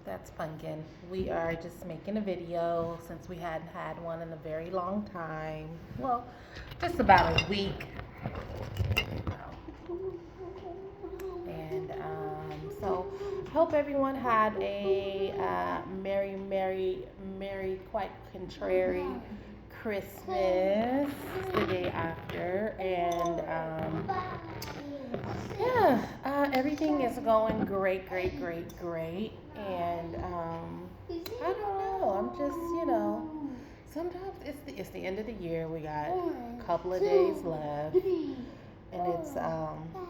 That's Pumpkin. We are just making a video since we hadn't had one in a very long time. Well, just about a week. And hope everyone had a merry, quite contrary Christmas the day after. And everything is going great. And I don't know. I'm just, sometimes it's the end of the year. We got a couple of days left. And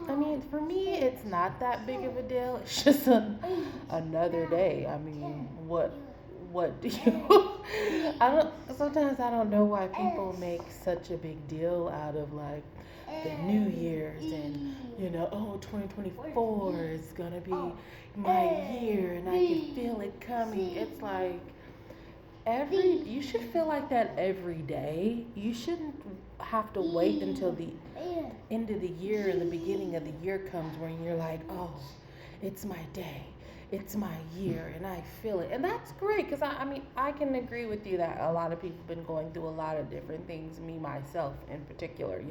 I mean, for me, it's not that big of a deal. It's just another day. I mean, what do you, sometimes I don't know why people make such a big deal out of like the New Year's and, 2024 is gonna be my year and I can feel it coming. It's like, you should feel like that every day. You shouldn't have to wait until the end of the year and the beginning of the year comes when you're like, oh, it's my day, it's my year, and I feel it. And that's great because I mean, I can agree with you that a lot of people have been going through a lot of different things, me, myself in particular.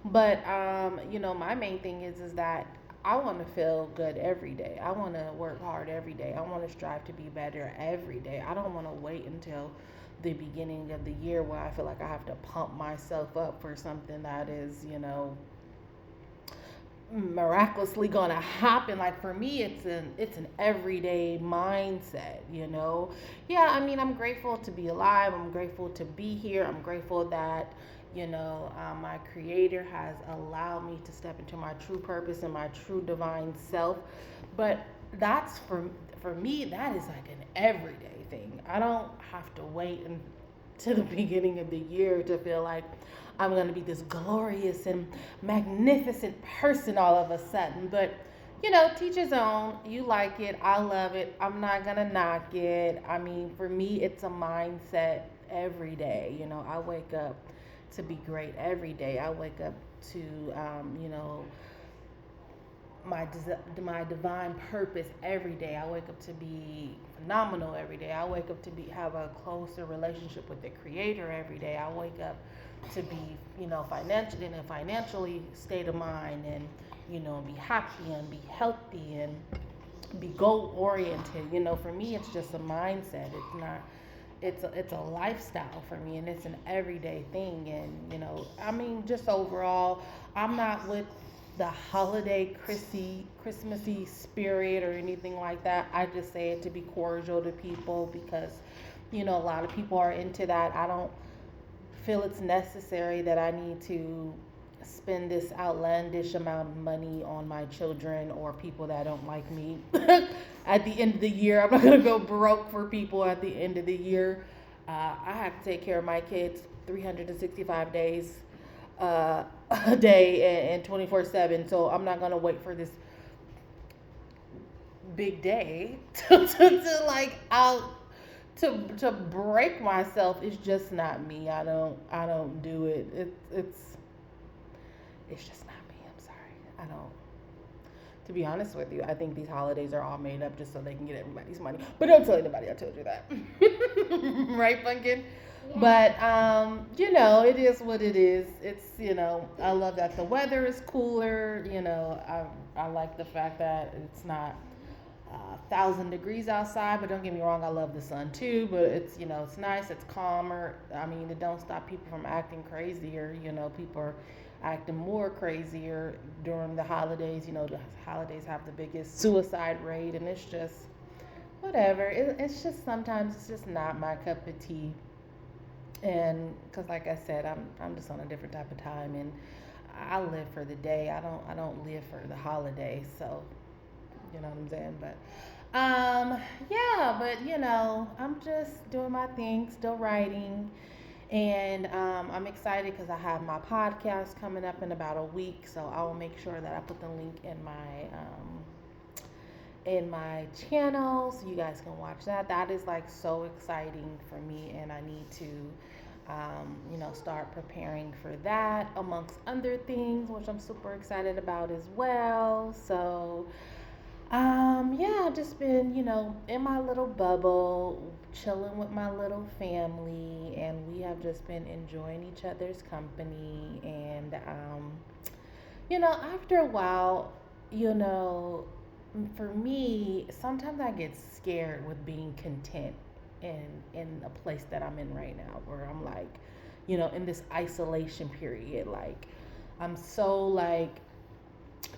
But my main thing is that I want to feel good every day. I want to work hard every day. I want to strive to be better every day. I don't want to wait until the beginning of the year where I feel like I have to pump myself up for something that is, miraculously gonna happen. Like for me, it's an everyday mindset. Yeah, I mean, I'm grateful to be alive. I'm grateful to be here. I'm grateful that my creator has allowed me to step into my true purpose and my true divine self. But that's for me, that is like an everyday thing. I don't have to wait to the beginning of the year to feel like I'm going to be this glorious and magnificent person all of a sudden. But, teach his own. You like it. I love it. I'm not going to knock it. I mean, for me, it's a mindset every day. I wake up to be great every day. I wake up to, my divine purpose every day. I wake up to be phenomenal every day. I wake up to be have a closer relationship with the creator every day. I wake up to be, financially in a financially state of mind and, be happy and be healthy and be goal oriented. For me it's just a mindset. It's not it's a lifestyle for me and it's an everyday thing. And I mean, just overall, I'm not with the holiday Christmassy spirit or anything like that. I just say it to be cordial to people because a lot of people are into that. I don't feel it's necessary that I need to spend this outlandish amount of money on my children or people that don't like me. At the end of the year, I'm not going to go broke for people at the end of the year. I have to take care of my kids 365 days a day and 24/7. So I'm not going to wait for this big day to like out to break myself. It's just not me. I don't do it. It's just not me. I'm sorry. I don't. To be honest with you, I think these holidays are all made up just so they can get everybody's money. But don't tell anybody I told you that. Right, Pumpkin? But it is what it is. It's I love that the weather is cooler. I like the fact that it's not 1,000 degrees outside. But don't get me wrong, I love the sun too. But it's nice. It's calmer. I mean, it don't stop people from acting crazier. People are acting more crazier during the holidays. The holidays have the biggest suicide rate, and it's just whatever. It's just sometimes it's just not my cup of tea. And because, like I said, I'm just on a different type of time, and I live for the day. I don't live for the holidays. So you know what I'm saying. But I'm just doing my thing, still writing. And I'm excited because I have my podcast coming up in about a week. So I will make sure that I put the link in my channel so you guys can watch that. That is like so exciting for me, and I need to start preparing for that amongst other things, which I'm super excited about as well. So Yeah, I've just been, in my little bubble, chilling with my little family, and we have just been enjoying each other's company. And, after a while, you know, for me, sometimes I get scared with being content in a place that I'm in right now, where I'm like, in this isolation period, like I'm so like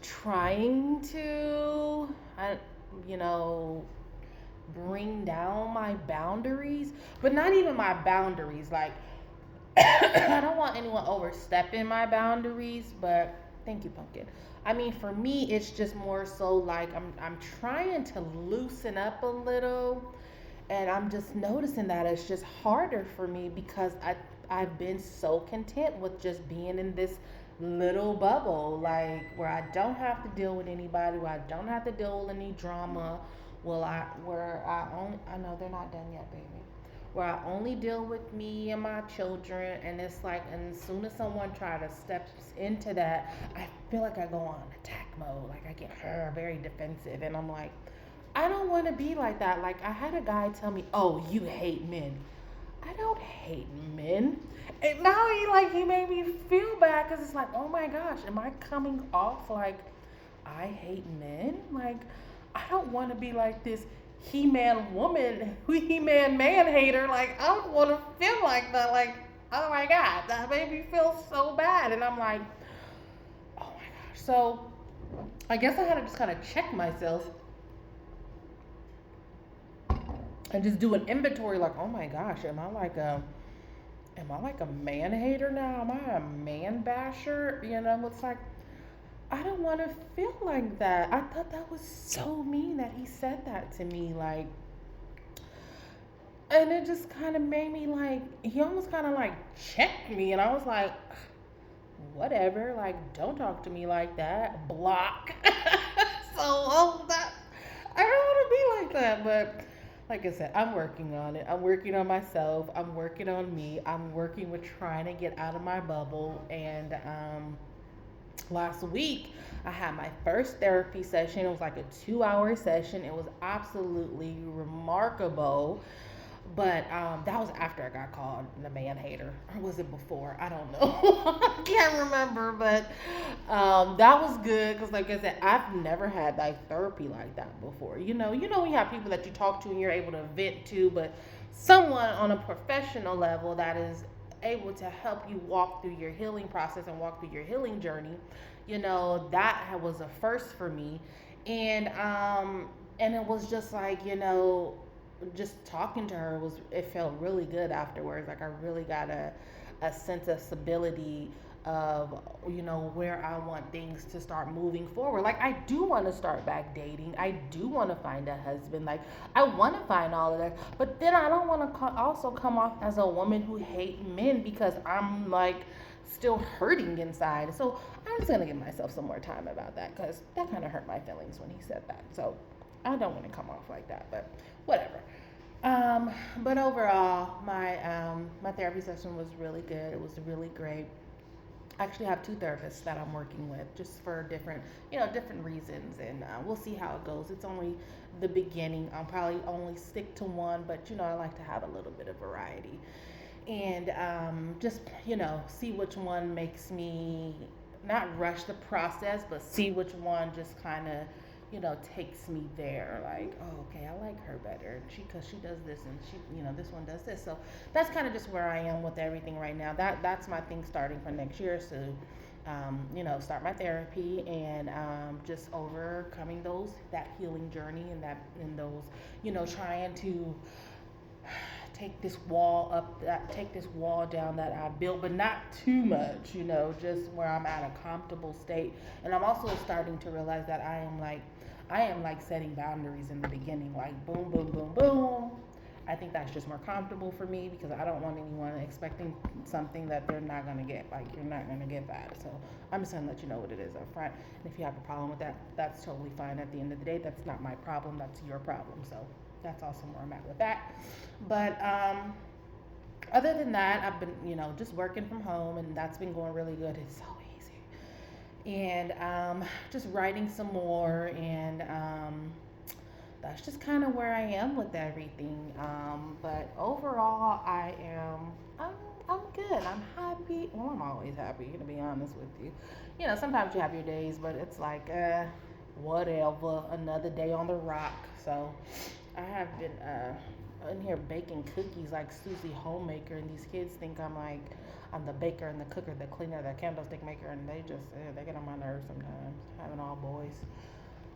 trying to, you know, bring down my boundaries, but not even my boundaries. Like, I don't want anyone overstepping my boundaries, but thank you, Pumpkin. I mean, for me, it's just more so like I'm trying to loosen up a little, and I'm just noticing that it's just harder for me because I've been so content with just being in this little bubble, like where I don't have to deal with anybody, where I don't have to deal with any drama. Well, I know they're not done yet, baby. Where I only deal with me and my children, and it's like, and as soon as someone try to step into that, I feel like I go on attack mode, like I get very defensive, and I'm like, I don't want to be like that. Like, I had a guy tell me, "Oh, you hate men." I don't hate men. And now he made me feel bad because it's like, oh my gosh, am I coming off like I hate men? Like, I don't want to be like this he-man woman, he-man man hater. Like, I don't want to feel like that. Like, oh my god, that made me feel so bad. And I'm like, oh my gosh. So I guess I had to just kind of check myself and just do an inventory. Like, oh my gosh, am I like a man hater now? Am I a man basher? It's like I don't want to feel like that. I thought that was so mean that he said that to me. Like, and it just kind of made me like, he almost kind of like checked me. And I was like, whatever. Like, don't talk to me like that. Block. I don't want to be like that. But like I said, I'm working on it. I'm working on myself. I'm working on me. I'm working with trying to get out of my bubble. And last week, I had my first therapy session. It was like a 2-hour session. It was absolutely remarkable. But that was after I got called the man hater. Or was it before? I don't know. I can't remember. But that was good because, like I said, I've never had like therapy like that before. We have people that you talk to and you're able to vent to, but someone on a professional level that is able to help you walk through your healing process and walk through your healing journey, that was a first for me. And it was just like, just talking to her, it felt really good afterwards. Like, I really got a sense of stability of, where I want things to start moving forward. Like, I do want to start back dating. I do want to find a husband. Like, I want to find all of that. But then I don't want to also come off as a woman who hate men because I'm like still hurting inside. So I'm just gonna give myself some more time about that because that kind of hurt my feelings when he said that. So I don't want to come off like that, but whatever. Um, but overall, my therapy session was really good. It was really great. I actually have two therapists that I'm working with, just for different reasons, and we'll see how it goes. It's only the beginning. I'll probably only stick to one, but I like to have a little bit of variety, and just see which one makes me not rush the process, but see which one just kind of takes me there. Like, oh, okay, I like her better. Because she does this, and this one does this. So that's kind of just where I am with everything right now. That's my thing starting for next year. So, start my therapy and just overcoming that healing journey and those, trying to take this wall down that I built, but not too much, just where I'm at a comfortable state. And I'm also starting to realize that I am like setting boundaries in the beginning, like boom, boom, boom, boom. I think that's just more comfortable for me because I don't want anyone expecting something that they're not gonna get. Like, you're not gonna get that. So I'm just gonna let you know what it is up front. And if you have a problem with that, that's totally fine. At the end of the day, that's not my problem. That's your problem. So that's also where I'm at with that. But other than that, I've been, just working from home, and that's been going really good. It's so easy. and just writing some more, and that's just kind of where I am with everything. But overall, I'm good. I'm happy. Well, I'm always happy, to be honest with you. You know, sometimes you have your days, but it's like, whatever. Another day on the rock. So I have been in here baking cookies like Susie Homemaker, and these kids think I'm the baker and the cooker, the cleaner, the candlestick maker, and they get on my nerves sometimes. Having all boys.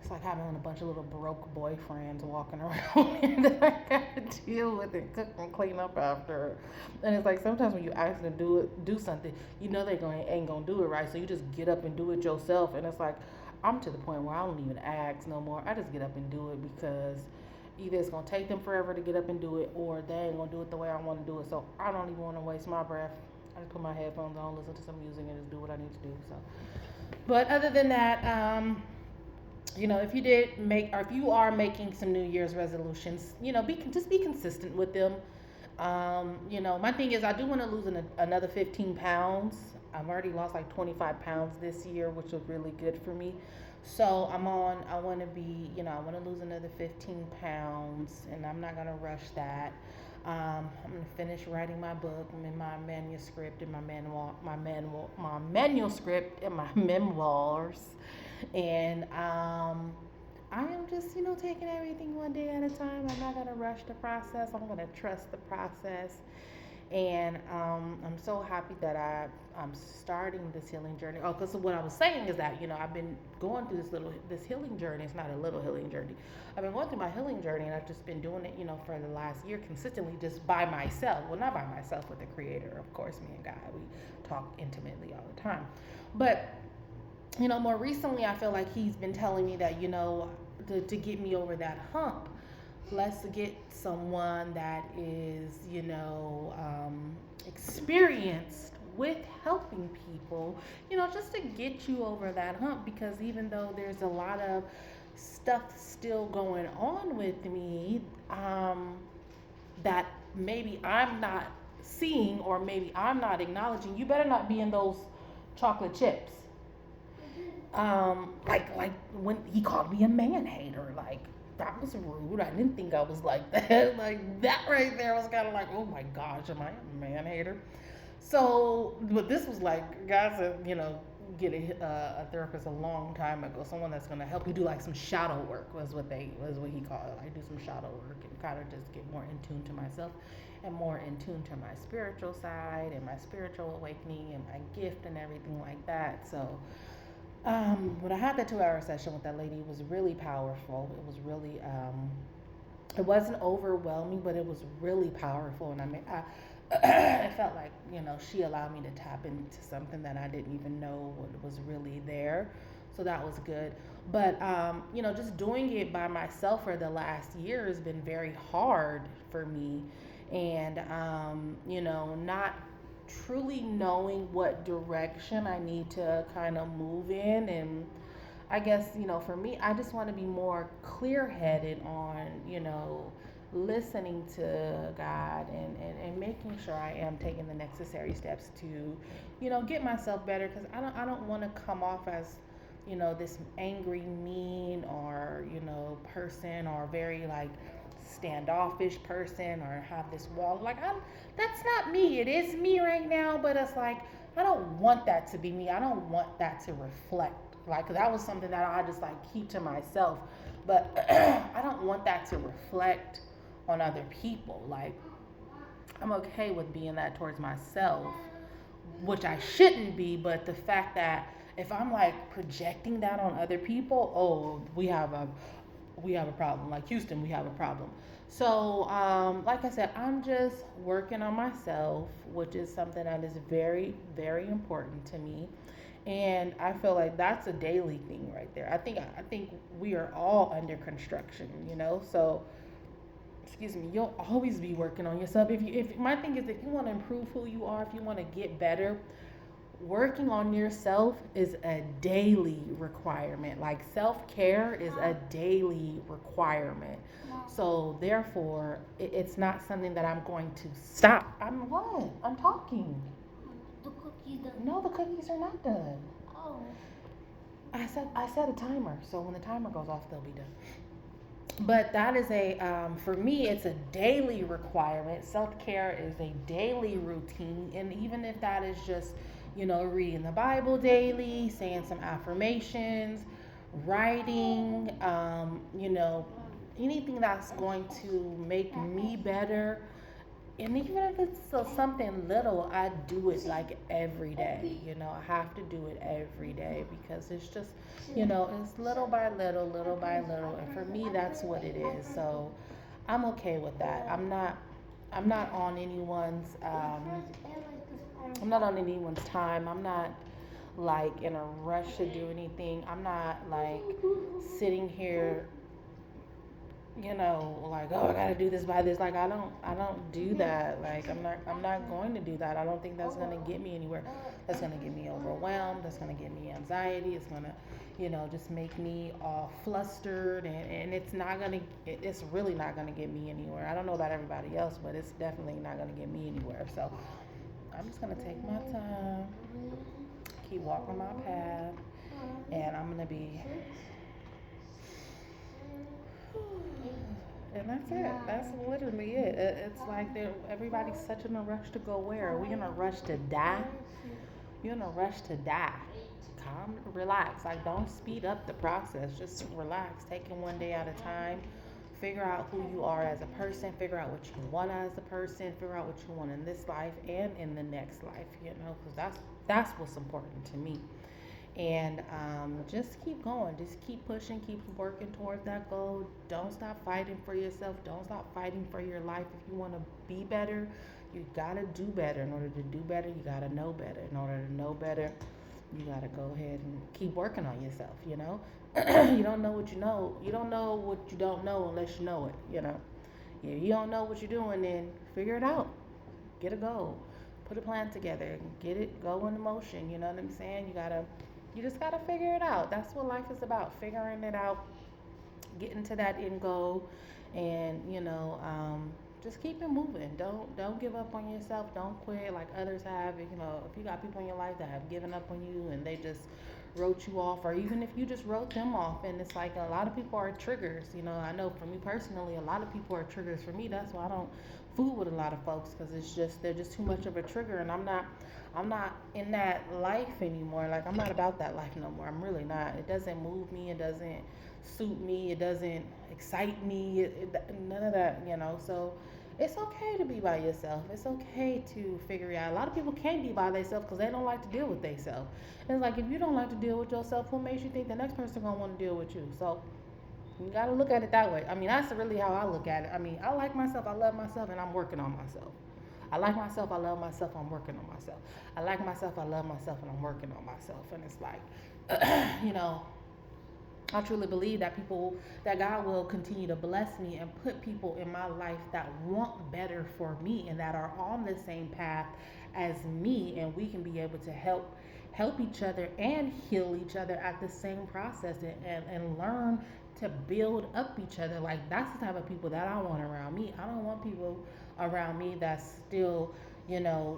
It's like having a bunch of little broke boyfriends walking around that I gotta deal with and cook and clean up after. And it's like sometimes when you ask them to do something, you know they ain't gonna do it right, so you just get up and do it yourself. And it's like I'm to the point where I don't even ask no more. I just get up and do it because either it's gonna take them forever to get up and do it, or they ain't gonna do it the way I want to do it. So I don't even want to waste my breath. I just put my headphones on, listen to some music, and just do what I need to do. So, but other than that, if you did make, or if you are making some New Year's resolutions, just be consistent with them. My thing is, I do want to lose another 15 pounds. I've already lost like 25 pounds this year, which was really good for me. So I want to be, I want to lose another 15 pounds, and I'm not going to rush that. I'm going to finish writing my book. I'm in my manuscript and my manuscript and my memoirs. And I am just, taking everything one day at a time. I'm not going to rush the process. I'm going to trust the process. And I'm so happy that I'm starting this healing journey. Oh, because what I was saying is that, I've been going through this healing journey. It's not a little healing journey. I've been going through my healing journey, and I've just been doing it, for the last year consistently, just by myself. Well, not by myself, with the Creator, of course. Me and God, we talk intimately all the time. But more recently, I feel like he's been telling me that, to get me over that hump, let's get someone that is, experienced with helping people, just to get you over that hump. Because even though there's a lot of stuff still going on with me, that maybe I'm not seeing, or maybe I'm not acknowledging, you better not be in those chocolate chips. Like when he called me a man hater, like that was rude. I didn't think I was like that. Like that right there was kind of like, oh my gosh, am I a man hater? So, but this was like, God said, get a therapist a long time ago, someone that's gonna help you do like some shadow work was what he called it. I do some shadow work and kind of just get more in tune to myself and more in tune to my spiritual side and my spiritual awakening and my gift and everything like that. So when I had that 2 hour session with that lady, it was really powerful. It was really, it wasn't overwhelming, but it was really powerful. And it felt like, she allowed me to tap into something that I didn't even know was really there. So that was good. But, just doing it by myself for the last year has been very hard for me. And, not truly knowing what direction I need to kind of move in. And I guess, for me, I just want to be more clear headed on, listening to God, and making sure I am taking the necessary steps to, get myself better. Because I don't want to come off as, this angry, mean, or, person, or very like standoffish person, or have this wall. Like that's not me. It is me right now, but it's like I don't want that to be me. I don't want that to reflect. Like that was something that I just like keep to myself. But I don't want that to reflect on other people. Like I'm okay with being that towards myself, which I shouldn't be. But the fact that if I'm like projecting that on other people, oh, we have a problem. Like Houston, we have a problem. So, like I said, I'm just working on myself, which is something that is very, very important to me. And I feel like that's a daily thing right there. I think we are all under construction, So, excuse me, you'll always be working on yourself. If my thing is, if you want to improve who you are, if you want to get better, working on yourself is a daily requirement. Like self-care is a daily requirement. So therefore, it's not something that I'm going to stop. I'm what? I'm talking. The cookies done. No, the cookies are not done. Oh. I set a timer, so when the timer goes off, they'll be done. But that is a for me, it's a daily requirement. Self-care is a daily routine, and even if that is just, reading the Bible daily, saying some affirmations, writing, anything that's going to make me better. And even if it's so something little, I do it like every day. I have to do it every day because it's just, it's little by little. And for me, that's what it is. So I'm okay with that. I'm not on anyone's, I'm not on anyone's time. I'm not like in a rush to do anything. I'm not like sitting here, like, oh, I gotta do this by this. Like, I don't do that. Like, I'm not going to do that. I don't think that's gonna get me anywhere. That's gonna get me overwhelmed. That's gonna get me anxiety. It's gonna, just make me all flustered, and it's really not gonna get me anywhere. I don't know about everybody else, but it's definitely not gonna get me anywhere. So I'm just gonna take my time, keep walking my path, and I'm gonna be. And that's it. That's literally it. It's like everybody's such in a rush to go where? Are we in a rush to die? You're in a rush to die. Calm, relax. Like, don't speed up the process. Just relax. Take it one day at a time. Figure out who you are as a person. Figure out what you want as a person. Figure out what you want in this life and in the next life. Because that's what's important to me. And just keep going, just keep pushing, keep working towards that goal. Don't stop fighting for yourself. Don't stop fighting for your life. If you want to be better, you gotta do better. In order to do better, you gotta know better. In order to know better, you gotta go ahead and keep working on yourself. You don't know what you know. You don't know what you don't know unless you know it. If you don't know what you're doing, then figure it out. Get a goal, put a plan together, get it go into motion. You know what I'm saying? You just gotta figure it out. That's what life is about, figuring it out, getting to that end goal, and just keep it moving. Don't give up on yourself. Don't quit like others have. If you got people in your life that have given up on you and they just wrote you off, or even if you just wrote them off, and it's like a lot of people are triggers. I know for me personally, a lot of people are triggers for me. That's why I don't fool with a lot of folks, because they're just too much of a trigger, and I'm not in that life anymore. Like, I'm not about that life no more. I'm really not. It doesn't move me. It doesn't suit me. It doesn't excite me. None of that. So it's okay to be by yourself. It's okay to figure it out. A lot of people can't be by themselves because they don't like to deal with themselves. And it's like, if you don't like to deal with yourself, what makes you think the next person gonna want to deal with you? So you gotta look at it that way. I mean, that's really how I look at it. I mean, I like myself, I love myself, and I'm working on myself. I like myself, I love myself, I'm working on myself. I like myself, I love myself, and I'm working on myself. And it's like, you know, I truly believe that God will continue to bless me and put people in my life that want better for me and that are on the same path as me, and we can be able to help each other and heal each other at the same process, and learn to build up each other. Like, that's the type of people that I want around me. I don't want people around me that's still,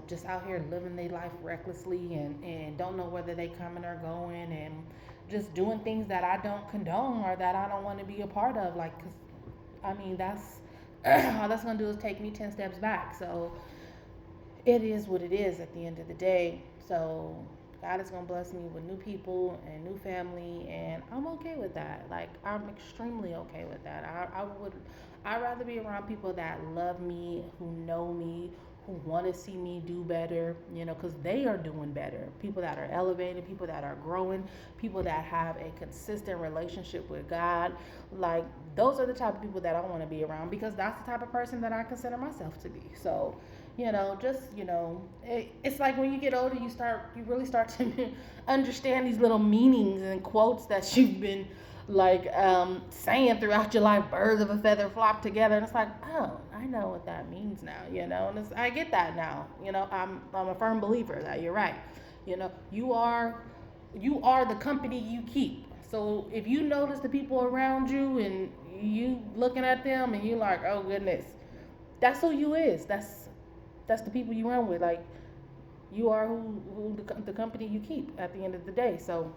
just out here living their life recklessly, and don't know whether they coming or going, and just doing things that I don't condone or that I don't want to be a part of. Like, 'cause I mean, that's all that's gonna do is take me 10 steps back. So it is what it is at the end of the day. So God is gonna bless me with new people and new family, and I'm okay with that. Like, I'm extremely okay with that. I'd rather be around people that love me, who know me, who want to see me do better, because they are doing better. People that are elevating, people that are growing, people that have a consistent relationship with God. Like, those are the type of people that I want to be around, because that's the type of person that I consider myself to be. So, it's like when you get older, you really start to understand these little meanings and quotes that you've been like saying throughout your life. Birds of a feather flock together, and it's like, oh, I know what that means now. And I get that now. I'm a firm believer that you're right. You are the company you keep. So if you notice the people around you and you looking at them and you like, oh goodness, that's who you is. That's the people you run with. Like, you are who the company you keep at the end of the day. So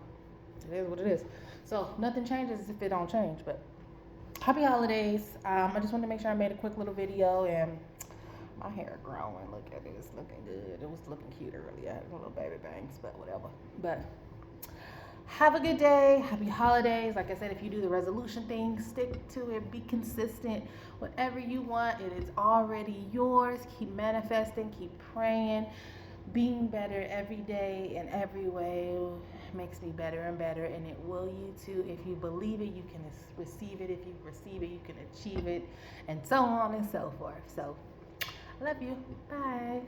It is what it is. So nothing changes if it don't change. But happy holidays. I just wanted to make sure I made a quick little video and my hair growing. Look at it. It's looking good. It was looking cute earlier. I had little baby bangs, but whatever. But have a good day. Happy holidays. Like I said, if you do the resolution thing, stick to it. Be consistent. Whatever you want, it is already yours. Keep manifesting. Keep praying. Being better every day in every way makes me better and better, and it will you too. If you believe it, you can receive it. If you receive it, you can achieve it, and so on and so forth. So, I love you. Bye.